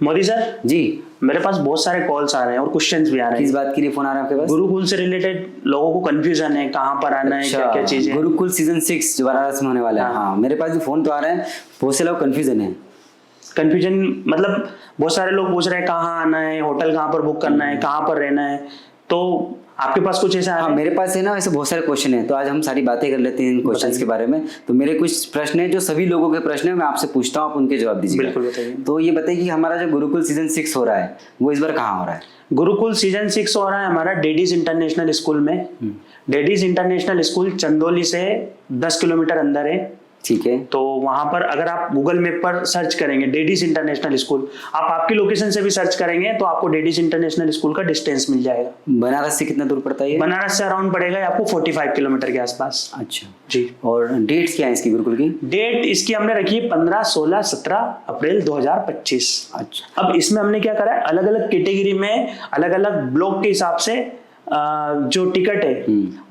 Modi sir जी। मेरे पास बहुत सारे कॉल्स आ रहे हैं और क्वेश्चंस भी आ रहे किस हैं। बात के लिए फोन आ रहा है आपके पास? गुरुकुल से रिलेटेड लोगों को कंफ्यूजन है, कहाँ पर आना है, क्या क्या चीजें। गुरुकुल सीजन 6 जो बनारस में होने वाला है। हाँ, मेरे पास भी फोन तो आ रहे हैं, बहुत से लोग कंफ्यूजन है। कंफ्यूजन मतलब बहुत सारे लोग पूछ रहे हैं कहाँ आना है, होटल कहाँ पर बुक करना है, कहाँ पर रहना है। तो आपके पास कुछ ऐसा हाँ, मेरे पास है ना, ऐसे बहुत सारे क्वेश्चन हैं, तो आज हम सारी बातें कर लेते हैं इन क्वेश्चंस के बारे में। तो मेरे कुछ प्रश्न हैं जो सभी लोगों के प्रश्न हैं, मैं आपसे पूछता हूँ, आप उनके जवाब दीजिए। बिल्कुल बताइए। तो ये बताइए कि हमारा जो गुरुकुल सीजन 6 हो रहा है वो इस बार कहाँ हो रहा है? गुरुकुल सीजन 6 हो रहा है हमारा डेडीज इंटरनेशनल स्कूल में। डेडीज इंटरनेशनल स्कूल चंदौली से 10 किलोमीटर अंदर है। ठीक है। तो वहां पर अगर आप गूगल मैप पर सर्च करेंगे डेडीज इंटरनेशनल स्कूल, आप आपकी लोकेशन से भी सर्च करेंगे तो आपको डेडीज इंटरनेशनल स्कूल का डिस्टेंस मिल जाएगा। बनारस से कितना दूर पड़ता है ये? बनारस से अराउंड पड़ेगा आपको 45 किलोमीटर के आसपास। अच्छा जी। और डेट्स क्या है इसकी गुरुकुल की? डेट इसकी हमने रखी है 15, 16, 17 अप्रैल 2025। अच्छा। अब इसमें हमने क्या करा है, अलग अलग कैटेगरी में अलग अलग ब्लॉक के हिसाब से जो टिकट है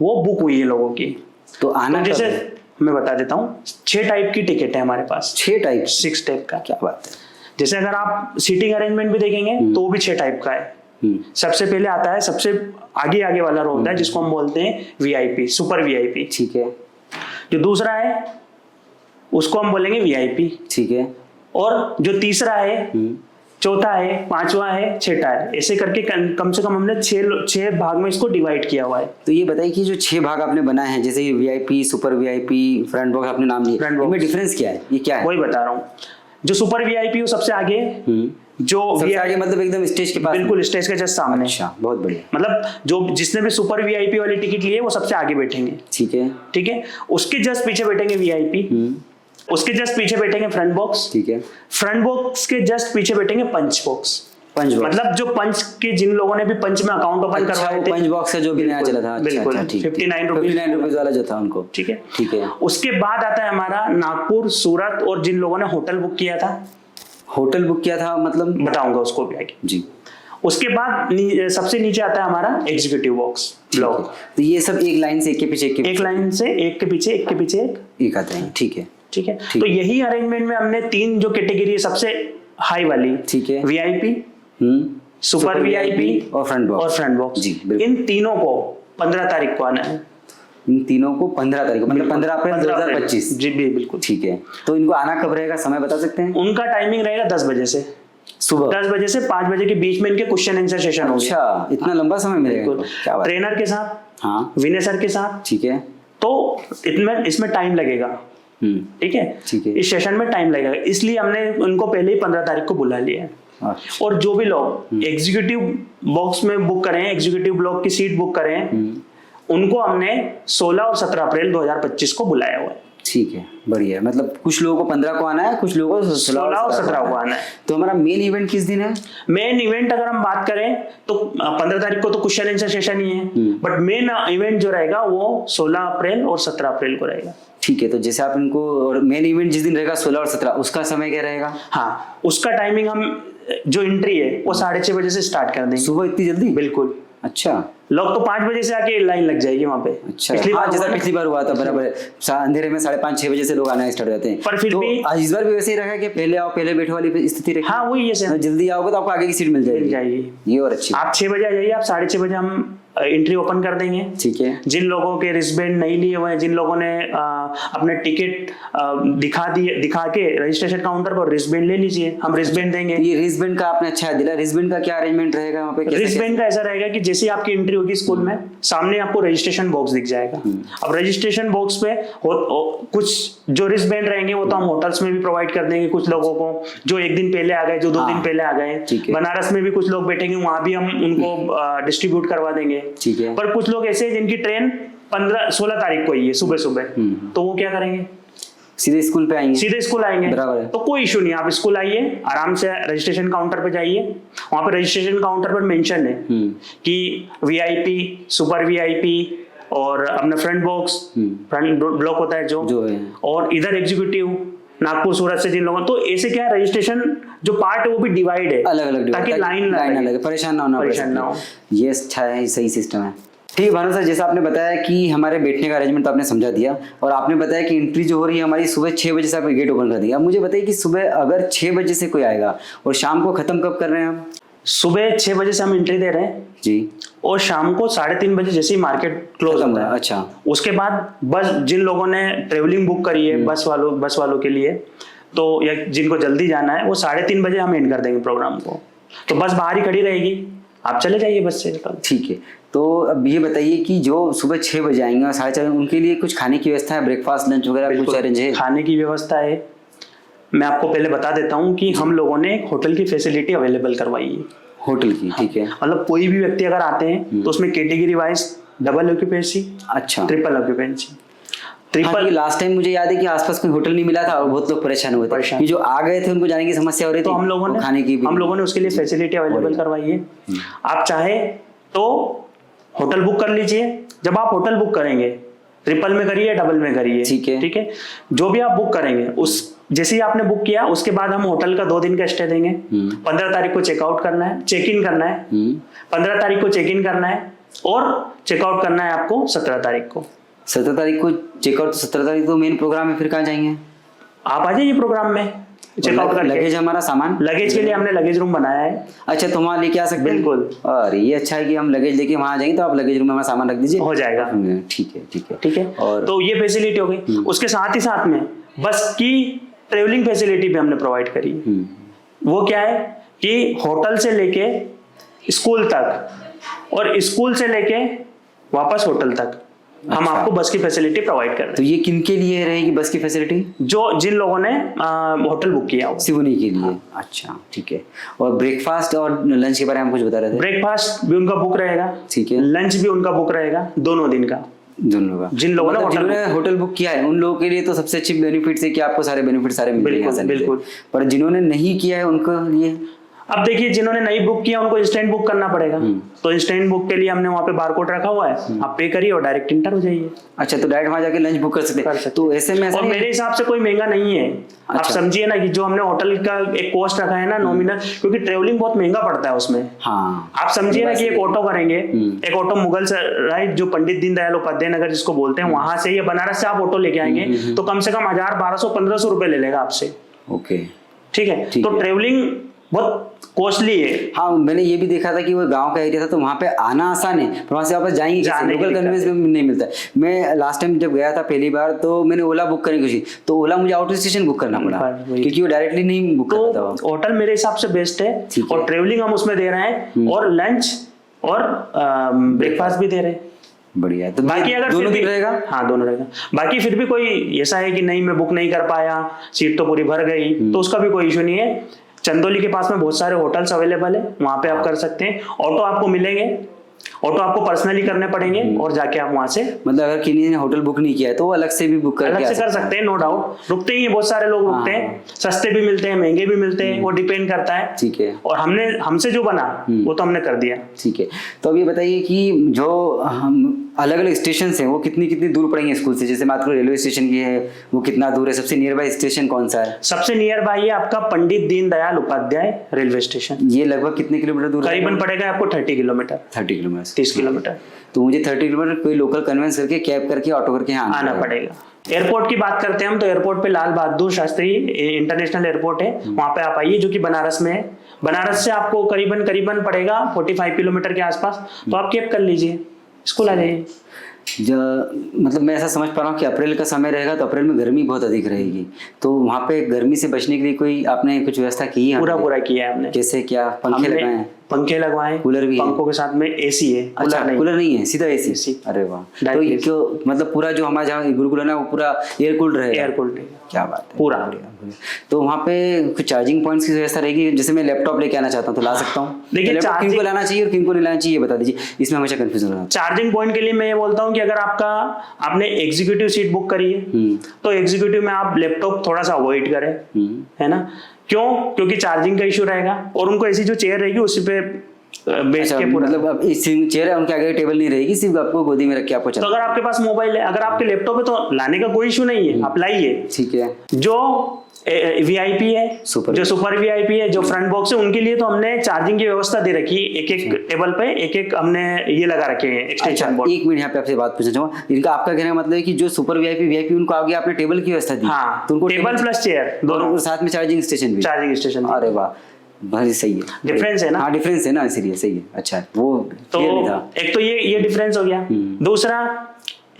वो बुक हुई है लोगों की। तो आना तो कब जैसे है? मैं बता देता हूँ, 6 टाइप की टिकट है हमारे पास। 6 टाइप? 6 टाइप का। क्या बात है। जैसे अगर आप सीटिंग अरेंजमेंट भी देखेंगे तो वो भी 6 टाइप का है। सबसे पहले आता है, सबसे आगे वाला रो होता है जिसको हम बोलते हैं वीआईपी, सुपर वीआईपी। ठीक है। जो दूसरा है उसको हम बोलेंगे वीआईपी। ठीक है। और जो तीसरा है, चौथा है, पांचवा है, छठा है, ऐसे करके कम से कम हमने 6 भाग में इसको डिवाइड किया हुआ है। तो ये बताइए कि जो 6 भाग आपने बनाए हैं, जैसे VIP, super VIP, front box आपने नाम लिए, इनमें डिफरेंस क्या है, ये क्या है? वही बता रहा हूँ। जो सुपर वीआईपी वो सबसे आगे है। जो सबसे आगे मतलब एकदम स्टेज के पास? बिल्कुल स्टेज के जस्ट सामने। अच्छा, बहुत बढ़िया। मतलब जो जिसने भी सुपर वीआईपी वाली टिकट ली है वो सबसे आगे बैठेंगे। ठीक है। ठीक है। उसके जस्ट पीछे बैठेंगे वीआईपी। उसके जस्ट पीछे बैठेंगे फ्रंट बॉक्स। ठीक है। फ्रंट बॉक्स के जस्ट पीछे बैठेंगे पंच बॉक्स। पंच बॉक्स मतलब जो पंच के, जिन लोगों ने भी पंच में अकाउंट ओपन करवाए थे, पंच बॉक्स का जो भी नया चला था। बिल्कुल। 59 रुपीज वाला जो था उनको। ठीक है। ठीक है। उसके बाद आता है हमारा नागपुर, सूरत और जिन लोगों ने होटल बुक किया था। होटल बुक किया था मतलब? बताऊंगा उसको भी आगे। जी। उसके बाद सबसे नीचे आता है हमारा एग्जीक्यूटिव बॉक्स ब्लॉक। तो ये सब एक लाइन से एक के पीछे एक लाइन से एक के पीछे एक के पीछे एक आते हैं। ठीक है। ठीक है। तो यही अरेंजमेंट में हमने 3 जो कैटेगरी है, सबसे हाई वाली, ठीक है, वीआईपी, सुपर वीआईपी और फ्रंट बॉक्स। जी, इन तीनों को 15 तारीख को आना है। इन तीनों को 15 तारीख को, मतलब 15 अप्रैल 2025? जी बिल्कुल। ठीक है। तो इनको आना कब रहेगा, समय बता सकते हैं? उनका टाइमिंग रहेगा 10 बजे से, सुबह 10 बजे से 5 बजे के बीच में इनके क्वेश्चन आंसर सेशन होंगे। अच्छा, इतना लंबा समय मिलेगा? क्या बात। ट्रेनर के साथ, हाँ, विनय सर के साथ। ठीक है। तो इसमें टाइम लगेगा। ठीक है। ठीक है। इस सेशन में टाइम लगेगा, इसलिए हमने उनको पहले ही 15 तारीख को बुला लिया है। अच्छा। और जो भी लोग एग्जीक्यूटिव बॉक्स में बुक करें, एग्जीक्यूटिव ब्लॉक की सीट बुक करें, उनको हमने 16 और 17 अप्रैल 2025 को बुलाया हुआ है। ठीक है, बढ़िया। मतलब कुछ लोगों को 15 को आना है, कुछ लोगों को 16 और 17 को आना है। तो हमारा मेन इवेंट किस दिन है? मेन इवेंट अगर हम बात करें तो 15 तारीख को तो क्वेश्चन आंसर सेशन ही है, बट मेन इवेंट जो रहेगा वो 16 अप्रैल और 17 अप्रैल को रहेगा। ठीक है। तो जैसे आप इनको, और मेन इवेंट जिस दिन रहेगा 16 और 17, उसका समय क्या रहेगा? हाँ, उसका टाइमिंग हम जो एंट्री है वो 6:30 बजे से स्टार्ट कर देंगे। सुबह इतनी जल्दी? बिल्कुल। अच्छा। लोग तो 5 बजे से आके लाइन लग जाएगी वहां पे। अच्छा। हाँ, जैसा पिछली बार हुआ था, बराबर है। अंधेरे में 5:30-6 बजे से लोग आना स्टार्ट हो जाते हैं। पर फिर तो भी इस बार भी वैसे ही रखा कि पहले आओ पहले बैठो वाली स्थिति रही? हाँ, वही है। जल्दी आओगे तो आपको आगे की सीट मिल जाएगी। ये और अच्छी। आप 6 बजे आ जाइए, आप 6:30 बजे हम एंट्री ओपन कर देंगे। ठीक है। जिन लोगों के रिस्टबैंड नहीं लिए हुए हैं, जिन लोगों ने अपने टिकट दिखा के रजिस्ट्रेशन काउंटर पर रिस्टबैंड ले लीजिए, हम रिस्टबैंड देंगे। ये रिस्टबैंड का आपने अच्छा दिला। रिस्टबैंड का क्या अरेंजमेंट रहेगा वहाँ पे? रिस्टबैंड का ऐसा रहेगा कि जैसे आपकी एंट्री होगी स्कूल में, सामने आपको रजिस्ट्रेशन बॉक्स दिख जाएगा। अब रजिस्ट्रेशन बॉक्स पे कुछ जो रिस्टबैंड रहेंगे वो तो हम होटल्स में भी प्रोवाइड कर देंगे कुछ लोगों को, जो 1 दिन पहले आ गए, जो 2 दिन पहले आ गए। बनारस में भी कुछ लोग बैठेंगे, वहां भी हम उनको डिस्ट्रीब्यूट करवा देंगे। ठीक है। पर कुछ लोग ऐसे जिनकी ट्रेन 16 तारीख को ही है सुबह, तो वो क्या करेंगे? सीधे स्कूल पे आएंगे? सीधे स्कूल आएंगे। बराबर है। तो कोई इशू नहीं, आप स्कूल आइए, आराम से रजिस्ट्रेशन काउंटर पे जाइए। वहां पे रजिस्ट्रेशन काउंटर पर मेंशन है कि वीआईपी, सुपर वीआईपी और अपना फ्रंट बॉक्स, फ्रंट ब्लॉक होता है जो है, और इधर एग्जीक्यूटिव नागपुर सूरत से जिन लोगों, तो ऐसे क्या है, रजिस्ट्रेशन जो पार्ट है वो भी डिवाइड है, अलग अलग, ताकि लाइन ना लगे, परेशान ना हो। ये अच्छा है, सही सिस्टम है। ठीक है भानु सर, जैसा आपने बताया कि हमारे बैठने का अरेंजमेंट तो आपने समझा दिया, और आपने बताया कि एंट्री जो हो रही है हमारी सुबह 6 बजे से आपने गेट ओपन कर दिया। अब मुझे बताइए कि सुबह अगर 6 बजे से कोई आएगा और शाम को खत्म कब कर रहे हैं हम? सुबह 6 बजे से हम एंट्री दे रहे हैं जी, और शाम को 3:30 बजे जैसे ही मार्केट क्लोज होता है, अच्छा, उसके बाद बस जिन लोगों ने ट्रेवलिंग बुक करी है बस वालों के लिए, तो या जिनको जल्दी जाना है, वो 3:30 बजे हम एंड कर देंगे प्रोग्राम को। तो बस बाहर ही खड़ी रहेगी, आप चले जाइए बस से। ठीक है। तो अब ये बताइए कि जो सुबह 6 बजे आएंगे और 4:30, उनके लिए कुछ खाने की व्यवस्था है, ब्रेकफास्ट लंच वगैरह कुछ अरेंज है? खाने की व्यवस्था है। मैं आपको पहले बता देता हूँ कि हम लोगों ने एक होटल की फैसिलिटी अवेलेबल करवाई है। होटल की, ठीक है। मतलब कोई भी व्यक्ति अगर आते हैं तो उसमें कैटेगरी वाइज डबल ऑक्यूपेंसी, अच्छा, triple occupancy. Triple last time मुझे याद है कि आसपास कोई होटल नहीं मिला था और बहुत लोग परेशान हुए थे कि जो आ गए थे उनको जाने की समस्या हो रही थी। तो हम लोगों ने उसके लिए फैसिलिटी अवेलेबल करवाई है। आप चाहे तो होटल बुक कर लीजिए। जब आप होटल बुक करेंगे, ट्रिपल में करिए, डबल में करिए, ठीक है। जो भी आप बुक करेंगे, उस जैसे ही आपने बुक किया उसके बाद हम होटल का 2 दिन का स्टे देंगे। 15 तारीख को चेकआउट करना है, चेक इन करना है। 15 तारीख को चेक इन करना है और चेकआउट करना है आपको 17 तारीख को। 17 तारीख को चेकआउट, 17 तारीख को मेन प्रोग्राम है, फिर कहाँ जाएंगे? आप आ जाइए प्रोग्राम में चेकआउट करके। लगेज, हमारा सामान, लगेज के लिए हमने लगेज रूम बनाया है। अच्छा, तो वहाँ लेके आ सकते हैं? बिल्कुल। और ये अच्छा है कि हम लगेज लेके वहाँ जाएंगे तो आप लगेज रूम में हमारा सामान रख दीजिए, हो जाएगा। ठीक है, ठीक है, ठीक है। और तो ये फैसिलिटी हो गई। उसके साथ ही साथ में बस की ट्रेवलिंग फैसिलिटी भी हमने प्रोवाइड करी है। वो क्या है कि होटल से लेके स्कूल तक और स्कूल से लेके वापस होटल तक हम आपको बस की फैसिलिटी प्रोवाइड कर रहे हैं। तो ये किन के लिए रहेगी बस की फैसिलिटी? जिन लोगों ने होटल बुक किया हो, सिर्फ उन्हीं के लिए। अच्छा, ठीक है। और ब्रेकफास्ट और लंच के बारे में कुछ बता रहे थे? ब्रेकफास्ट भी उनका बुक रहेगा, ठीक है। लंच भी उनका बुक रहेगा, दोनों दिन का। दोनों का। जिन लोगों ने होटल बुक किया है उन लोगों के लिए तो सबसे अच्छी बेनिफिट है कि आपको सारे बेनिफिट सारे मिलेंगे। बिल्कुल। पर जिन्होंने नहीं किया है उनके लिए, अब देखिए, जिन्होंने नहीं बुक किया उनको इंस्टेंट बुक करना पड़ेगा। तो इंस्टेंट बुक के लिए हमने वहाँ पे बारकोड रखा हुआ है, आप पे करिए और डायरेक्ट इंटर हो जाइए। अच्छा, तो डायरेक्ट वहाँ जाके लंच बुक कर सकते हैं। तो ऐसे में और मेरे हिसाब से कोई महंगा नहीं है। अच्छा। आप समझिए ना कि जो हमने होटल का एक कॉस्ट रखा है ना नॉमिनल, क्योंकि ट्रेवलिंग बहुत महंगा पड़ता है उसमें। हाँ, आप समझिए ना कि एक ऑटो करेंगे, एक ऑटो मुगल से राइट, जो पंडित दीनदयाल उपाध्याय नगर जिसको बोलते हैं, वहां से या बनारस से आप ऑटो लेके आएंगे तो कम से कम 1000, 1200, 1500 रुपए ले लेगा आपसे। ओके, ठीक है। तो ट्रेवलिंग बहुत कॉस्टली है। हाँ, मैंने ये भी देखा था कि वो गांव का एरिया था तो वहाँ पे आना आसान है, पर वहाँ से वापस जाएंगे लोकल कन्वेंस में नहीं मिलता। मैं लास्ट टाइम जब गया था पहली बार तो मैंने ओला बुक करने की कोशिश, तो ओला मुझे आउट स्टेशन बुक करना पड़ा क्योंकि वो डायरेक्टली नहीं बुक करता था। होटल मेरे हिसाब से बेस्ट है और ट्रेवलिंग हम उसमें दे रहे हैं और लंच और ब्रेकफास्ट भी दे रहे हैं। बढ़िया। तो बाकी अगर दोनों दिन रहेगा? हाँ, दोनों रहेगा। बाकी फिर भी कोई ऐसा है कि नहीं मैं बुक नहीं कर पाया, सीट तो पूरी भर गई, तो उसका भी कोई इशू नहीं है। चंदौली के पास में बहुत सारे होटल्स अवेलेबल है, वहां पे आप कर सकते हैं। ऑटो आपको मिलेंगे, ऑटो आपको पर्सनली करने पड़ेंगे और जाके आप वहां से, मतलब अगर किसी ने होटल बुक नहीं किया है तो वो अलग से भी बुक अलग से कर सकते हैं। नो डाउट, रुकते ही बहुत सारे लोग रुकते हैं, सस्ते भी मिलते हैं, महंगे भी मिलते हैं, वो डिपेंड करता है। ठीक है। और हमसे जो बना वो तो हमने कर दिया। ठीक है। तो अब ये बताइए कि जो हम अलग अलग स्टेशन हैं वो कितनी कितनी दूर पड़ेंगे स्कूल से? जैसे बात करो रेलवे स्टेशन की है, वो कितना दूर है? सबसे नियर बाय स्टेशन कौन सा है? सबसे नियर बाय है आपका पंडित दीनदयाल उपाध्याय रेलवे स्टेशन। ये लगभग कितने किलोमीटर दूर? करीबन पड़ेगा आपको 30 किलोमीटर। 30 kilometre, 30 kilometre. तो मुझे 30 किलोमीटर कोई लोकल कन्वेंस करके कैब करके ऑटो करके आना पड़ेगा। एयरपोर्ट की बात करते हैं हम, तो एयरपोर्ट पे लाल बहादुर शास्त्री इंटरनेशनल एयरपोर्ट है, वहां पे आप आइए, जो कि बनारस में है। बनारस से आपको करीबन पड़ेगा 45 किलोमीटर के आसपास। तो आप कैब कर लीजिए, स्कूल आ जाइए। मतलब मैं ऐसा समझ पा रहा हूँ कि अप्रैल का समय रहेगा तो अप्रैल में गर्मी बहुत अधिक रहेगी, तो वहाँ पे गर्मी से बचने के लिए कोई आपने कुछ व्यवस्था की है? पूरा किया है हमने। कैसे, क्या? पंखे लगाए हैं? पंखे लगवाए, कूलर भी है, पंखों के साथ में एसी है। अच्छा, कूलर नहीं है, सीधा एसी। अरे वाह। तो क्यों, मतलब पूरा जो हमारे जहाँ गुरुकुल है ना वो पूरा एयर कूल्ड रहेगा? Air cooled. क्या बात है, पूरा। तो वहाँ पे कुछ चार्जिंग पॉइंट्स की व्यवस्था रहेगी? जैसे मैं लैपटॉप लेके आना चाहता हूँ तो ला सकता हूँ? देखिए, किनको लाना चाहिए और किनको नहीं लाना चाहिए बता दीजिए, इसमें हमेशा कंफ्यूजन होता है। चार्जिंग पॉइंट के लिए मैं ये बोलता हूँ कि अगर आपने एग्जीक्यूटिव सीट बुक करी है तो एग्जीक्यूटिव में आप लैपटॉप थोड़ा सा अवॉइड करें, है ना? क्यों? क्योंकि चार्जिंग का इशू रहेगा और उनको ऐसी जो चेयर रहेगी उसी पे बैठ के पूरा, मतलब अब चेयर है उनके आगे टेबल नहीं रहेगी, सिर्फ आपको गोदी में रख के आपको तो अगर आपके पास मोबाइल है, अगर आपके लैपटॉप है तो लाने का कोई इशू नहीं है, आप लाइए। ठीक है। जो वीआईपी है, जो सुपर वीआईपी है, जो फ्रंट बॉक्स है, उनके लिए तो हमने चार्जिंग की व्यवस्था दे रखी है। एक एक टेबल पे एक एक हमने ये लगा रखे हैं एक्सटेंशन बोर्ड। एक मिनट यहाँ पे आपसे बात पूछना चाहूंगा, इनका आपका कहने का मतलब है कि जो सुपर वीआईपी उनको आगे आपने टेबल की व्यवस्था दी? हाँ, तो उनको टेबल प्लस चेयर दोनों, साथ में चार्जिंग स्टेशन। अरे वाह, भारी सही है। डिफरेंस है ना? हाँ डिफरेंस है ना, इसीलिए सही है। अच्छा, वो तो एक तो ये डिफरेंस हो गया। दूसरा,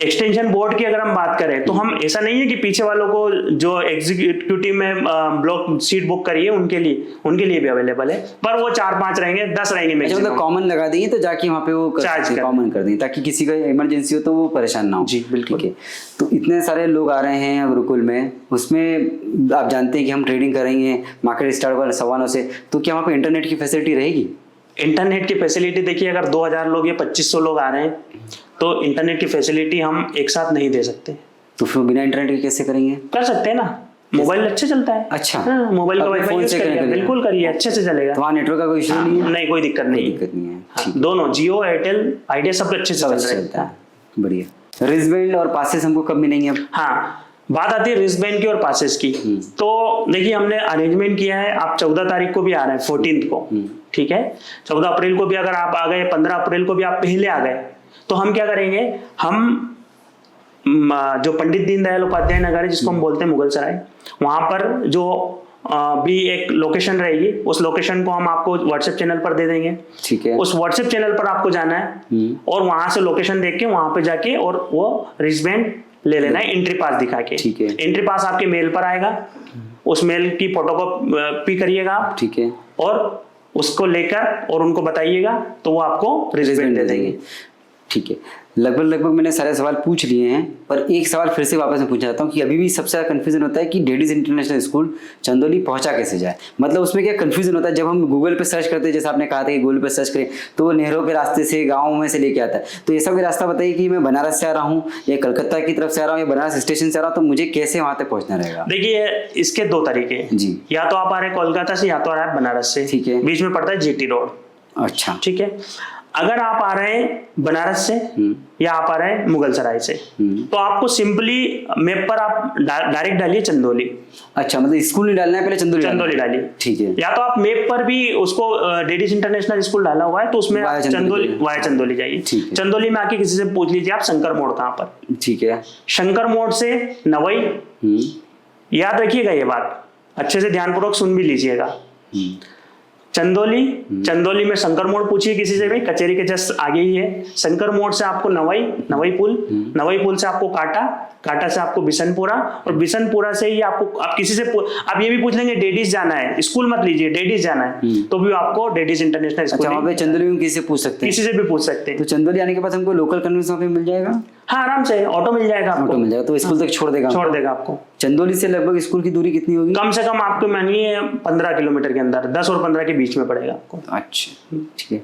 एक्सटेंशन बोर्ड की अगर हम बात करें तो हम, ऐसा नहीं है कि पीछे वालों को जो एग्जीक्यूटिव में ब्लॉक सीट बुक करिए उनके लिए भी अवेलेबल है, पर वो 4-5 रहेंगे, 10 रहेंगे मैक्सिमम। मतलब कॉमन लगा देंगे तो जाके वहाँ पे वो कॉमन कर देंगे, ताकि किसी का इमरजेंसी हो तो वो परेशान ना हो। जी बिल्कुल। ठीक है, तो इतने सारे लोग आ रहे हैं गुरुकुल में, उसमें आप जानते हैं कि हम ट्रेडिंग करेंगे, मार्केट स्टार्ट होगा 9:15 से, तो क्या वहाँ पे इंटरनेट की फैसिलिटी रहेगी? इंटरनेट की फैसिलिटी देखिए, अगर 2000 लोग या 2500 लोग आ रहे हैं तो इंटरनेट की फैसिलिटी हम एक साथ नहीं दे सकते। तो फिर बिना इंटरनेट के कैसे करेंगे? कर सकते हैं ना, मोबाइल अच्छे चलता है। अच्छा, मोबाइल का वाईफाई यूज करिए, बिल्कुल करिए, अच्छे से चलेगा। तो वहाँ नेटवर्क का कोई इशू नहीं है? नहीं, कोई दिक्कत नहीं है। दोनों जियो, एयरटेल, आइडिया सब अच्छे से चलता है। बढ़िया। रिस्टबैंड और पासेस हमको कब मिलेंगे? हाँ, बात आती है रिस्टबैंड की और पासेस की। तो देखिए, हमने अरेंजमेंट किया है, आप 14 तारीख को भी आ रहे हैं, 14 को, ठीक है, 14 अप्रैल को भी अगर आप आ गए, 15 अप्रैल को भी आप पहले आ गए, तो हम क्या करेंगे, हम जो पंडित दीनदयाल उपाध्याय नगर है, जिसको हम बोलते हैं मुगल सराय, वहां पर जो भी एक लोकेशन रहेगी, उस लोकेशन को हम आपको व्हाट्सएप चैनल पर दे देंगे। ठीक है, उस व्हाट्सएप चैनल पर आपको जाना है और वहां से लोकेशन देख के वहां पे जाके और वो रिस्टबैंड ले लेना है, एंट्री पास दिखा के। ठीक है, एंट्री पास आपके मेल पर आएगा, उस मेल की फोटोकॉपी करिएगा आप। ठीक है, और उसको लेकर और उनको बताइएगा, तो वो आपको रिस्टबैंड दे देंगे। ठीक है, लगभग मैंने सारे सवाल पूछ लिए हैं, पर एक सवाल फिर से वापस मैं पूछना चाहता हूँ कि अभी भी सबसे ज़्यादा कन्फ्यूजन होता है कि डेडीज इंटरनेशनल स्कूल चंदौली पहुंचा कैसे जाए। मतलब उसमें क्या कन्फ्यूजन होता है, जब हम गूगल पे सर्च करते हैं, जैसे आपने कहा था कि गूगल पे सर्च करें तो वो नेहरू के रास्ते से, गाँव में से लेके आता है, तो ऐसा कोई रास्ता बताइए कि मैं बनारस से आ रहा हूँ या कलकत्ता की तरफ से आ रहा हूँ या बनारस स्टेशन से आ रहा हूँ, तो मुझे कैसे वहाँ तक पहुँचना रहेगा? देखिए, इसके 2 तरीके जी, या तो आप आ रहे हैं कोलकाता से, या तो आ रहे हैं बनारस से। ठीक है, बीच में पड़ता है जीटी रोड। अच्छा, ठीक है, अगर आप आ रहे हैं बनारस से या आप आ रहे हैं मुगल सराय से, तो आपको सिंपली मैप पर आप डायरेक्ट डालिए चंदौली। अच्छा, मतलब स्कूल नहीं डालना है, पहले चंदौली डालिए। ठीक है, या तो आप मैप पर भी उसको डेडीज इंटरनेशनल स्कूल डाला हुआ है, तो उसमें वाया चंदौली जाइए। चंदौली में आके किसी से पूछ लीजिए आप शंकर मोड़ कहाँ पर। ठीक है, शंकर मोड़ से नवई, याद रखिएगा ये बात, अच्छे से ध्यानपूर्वक सुन भी लीजिएगा। चंदौली में शंकर मोड़ पूछिए किसी से भी, कचेरी के जस्ट आगे ही है। शंकर मोड़ से आपको नवई पुल से आपको काटा से आपको बिशनपुरा, और बिशनपुरा से ही आपको, आप किसी से आप ये भी पूछ लेंगे डेडीज जाना है, स्कूल मत लीजिए, डेडीज जाना है, तो भी आपको डेडीज इंटरनेशनल स्कूल। वहाँ पे चंदौली में किसी से पूछ सकते हैं? किसी से भी पूछ सकते हैं। तो चंदौली आने के बाद हमको लोकल कन्वेंस वहाँ पे मिल जाएगा? हाँ, आराम से ऑटो मिल जाएगा आपको। ऑटो मिल जाएगा, तो स्कूल तक छोड़ देगा आपको। चंदौली से लगभग स्कूल की दूरी कितनी होगी? कम से कम आपको मानिए 15 किलोमीटर के अंदर, 10 और 15 के बीच में पड़ेगा आपको। अच्छा, ठीक है।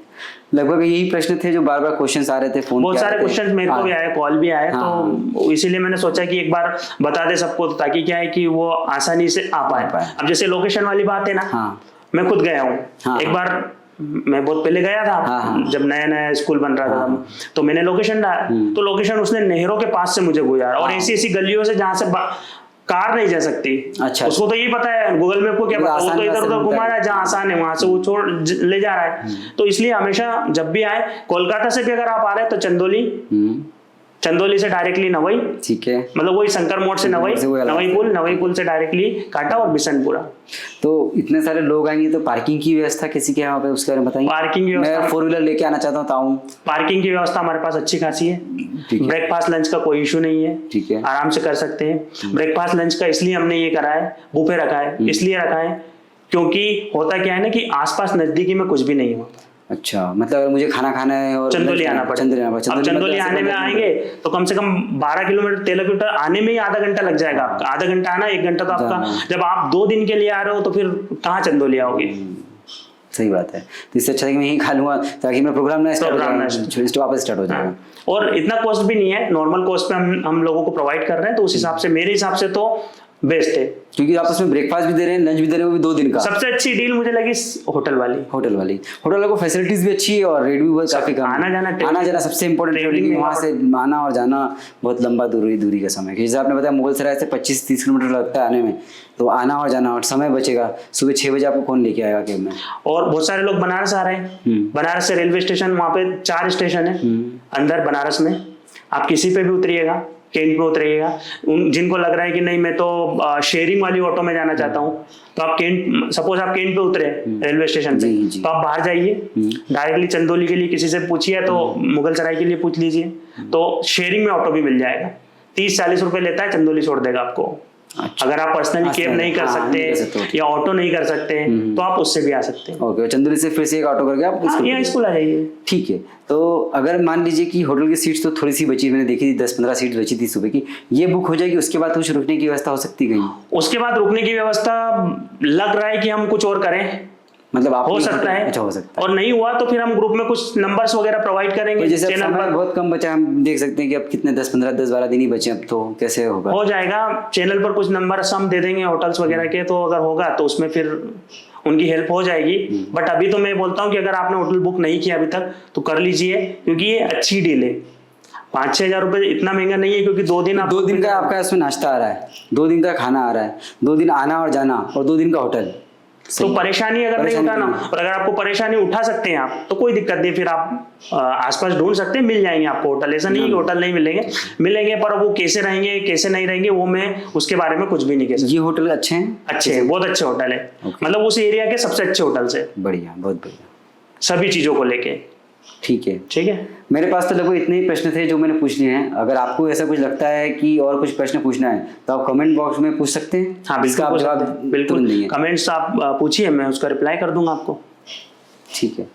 लगभग यही प्रश्न थे जो बार बार क्वेश्चंस आ रहे थे, फोन बहुत सारे क्वेश्चंस मेरे को भी आए, कॉल भी आए, तो इसीलिए मैंने सोचा कि एक बार बता दे सबको, ताकि क्या है कि वो आसानी से आ पाए। अब जैसे लोकेशन वाली बात है ना, मैं खुद गया हूँ एक बार, मैं बहुत पहले गया था, जब नया स्कूल बन रहा था, तो मैंने लोकेशन डाला, तो लोकेशन उसने नेहरू के पास से मुझे गुजारा, और ऐसी गलियों से जहाँ से कार नहीं जा सकती। अच्छा, उसको तो यही पता है, गूगल मैप को क्या पता, वो तो इधर उधर घुमा रहा है, जहाँ आसान है वहां से वो छोड़ ले जा रहा है। तो इसलिए हमेशा जब भी आए, कोलकाता से भी अगर आप आ रहे हैं तो चंदौली से डायरेक्टली नवई, ठीक है, मतलब वही शंकर मोड़ से नवई पुल से डायरेक्टली काटा और बिशनपुरा। तो इतने सारे लोग आएंगे, तो पार्किंग की व्यवस्था कैसी क्या है उसके बारे में बताइए। पार्किंग की व्यवस्था, मैं 4 व्हीलर लेके आना चाहता हूँ, पार्किंग की व्यवस्था हमारे पास अच्छी खासी है। ब्रेकफास्ट लंच का कोई इशू नहीं है, ठीक है, आराम से कर सकते हैं। ब्रेकफास्ट लंच का इसलिए हमने ये करा है, बुफे रखा है, इसलिए रखा है क्योंकि होता क्या है ना कि आसपास नजदीकी में कुछ भी नहीं हुआ। अच्छा, मतलब अगर मुझे खाना खाना है और चंदौली आना पड़ेगा, चंदौली आने में आएंगे तो कम से कम 12 किलोमीटर 13 किलोमीटर आने में ही आधा घंटा लग जाएगा आपका। आधा घंटा आना, 1 घंटा तो आपका, जब आप 2 दिन के लिए आ रहे हो तो फिर कहाँ चंदौली आओगे। सही बात है, तो इससे अच्छा है कि मैं यहीं खा लूंगा ताकि मेरा प्रोग्राम ना वापस स्टार्ट हो जाएगा। और इतना कॉस्ट भी नहीं है, नॉर्मल कॉस्ट पे हम लोगों को प्रोवाइड कर रहे हैं, तो उस हिसाब से, मेरे हिसाब से तो बेस्ट है। क्योंकि आप उसमें ब्रेकफास्ट भी दे रहे हैं, लंच भी दे रहे हैं, वो भी 2 दिन का। सबसे अच्छी डील मुझे लगी होटल वाली को फैसिलिटीज भी अच्छी है और रेट भी बहुत काफी कम। आना जाना सबसे इम्पोर्टेंट ट्रेवलिंग, वहाँ से आना और जाना बहुत लंबा दूरी का समय, जैसे आपने बताया मुगलसराय से 25-30 किलोमीटर लगता है आने में, तो आना और जाना और समय बचेगा। सुबह 6 बजे आपको कौन लेके आएगा कैब में? और बहुत सारे लोग बनारस आ रहे हैं, बनारस से रेलवे स्टेशन, वहाँ पे 4 स्टेशन है अंदर बनारस में, आप किसी पे भी उतरिएगा, कैंट पे उतरिएगा। जिनको लग रहा है कि नहीं मैं तो शेयरिंग वाली ऑटो में जाना चाहता हूँ, तो आप कैंट, सपोज आप कैंट पे उतरे रेलवे स्टेशन पे, तो आप बाहर जाइए, डायरेक्टली चंदौली के लिए किसी से पूछिए, तो मुगलसराय के लिए पूछ लीजिए, तो शेयरिंग में ऑटो भी मिल जाएगा। 30-40 रुपए लेता है, चंदौली छोड़ देगा आपको। अच्छा। अगर आप पर्सनली कैब नहीं कर सकते या ऑटो नहीं कर सकते तो आप उससे भी आ सकते हैं। ओके, चंदौली से फिर से एक ऑटो करके आप यहाँ स्कूल आ जाइए। ठीक है। तो अगर मान लीजिए कि होटल की सीट्स तो थोड़ी सी बची, मैंने देखी थी 10-15 सीट बची थी सुबह की, ये बुक हो जाएगी, उसके बाद कुछ रुकने की व्यवस्था हो सकती है कहीं? उसके बाद रुकने की व्यवस्था लग रहा है कि हम कुछ और करें, मतलब आप हो सकता है। अच्छा, हो सकता है। और नहीं हुआ तो फिर हम ग्रुप में कुछ नंबर्स वगैरह प्रोवाइड करेंगे। तो जैसे चैनल पर बहुत कम बचा, हम देख सकते हैं कि अब कितने 10-15-10-12 दिन ही बचे, अब तो कैसे होगा? हो जाएगा, चैनल पर कुछ नंबर्स हम दे देंगे होटल्स वगैरह के, तो अगर होगा तो उसमें फिर उनकी हेल्प हो जाएगी। बट अभी तो मैं बोलता हूँ कि अगर आपने होटल बुक नहीं किया अभी तक तो कर लीजिए, क्योंकि ये अच्छी डील है। 5-6 हजार रुपए इतना महंगा नहीं है, क्योंकि 2 दिन 2 दिन का आपका इसमें नाश्ता आ रहा है, 2 दिन का खाना आ रहा है, 2 दिन आना और जाना और 2 दिन का होटल। तो परेशानी अगर नहीं उठाना, और अगर आपको परेशानी उठा सकते हैं आप, तो कोई दिक्कत नहीं, फिर आप आसपास ढूंढ सकते हैं, मिल जाएंगे आपको होटल। ऐसा नहीं है कि होटल नहीं मिलेंगे, पर वो कैसे रहेंगे कैसे नहीं रहेंगे वो मैं उसके बारे में कुछ भी नहीं कह सकता। ये होटल अच्छे हैं? अच्छे हैं, बहुत अच्छे होटल है, मतलब उस एरिया के सबसे अच्छे होटल से। बढ़िया, बहुत बढ़िया, सभी चीजों को लेके। ठीक है। मेरे पास तो लगभग इतने ही प्रश्न थे जो मैंने पूछ लिए हैं। अगर आपको ऐसा कुछ लगता है कि और कुछ प्रश्न पूछना है तो आप कमेंट बॉक्स में पूछ सकते हैं। हाँ बिल्कुल, कमेंट्स आप पूछिए, मैं उसका रिप्लाई कर दूंगा आपको। ठीक है।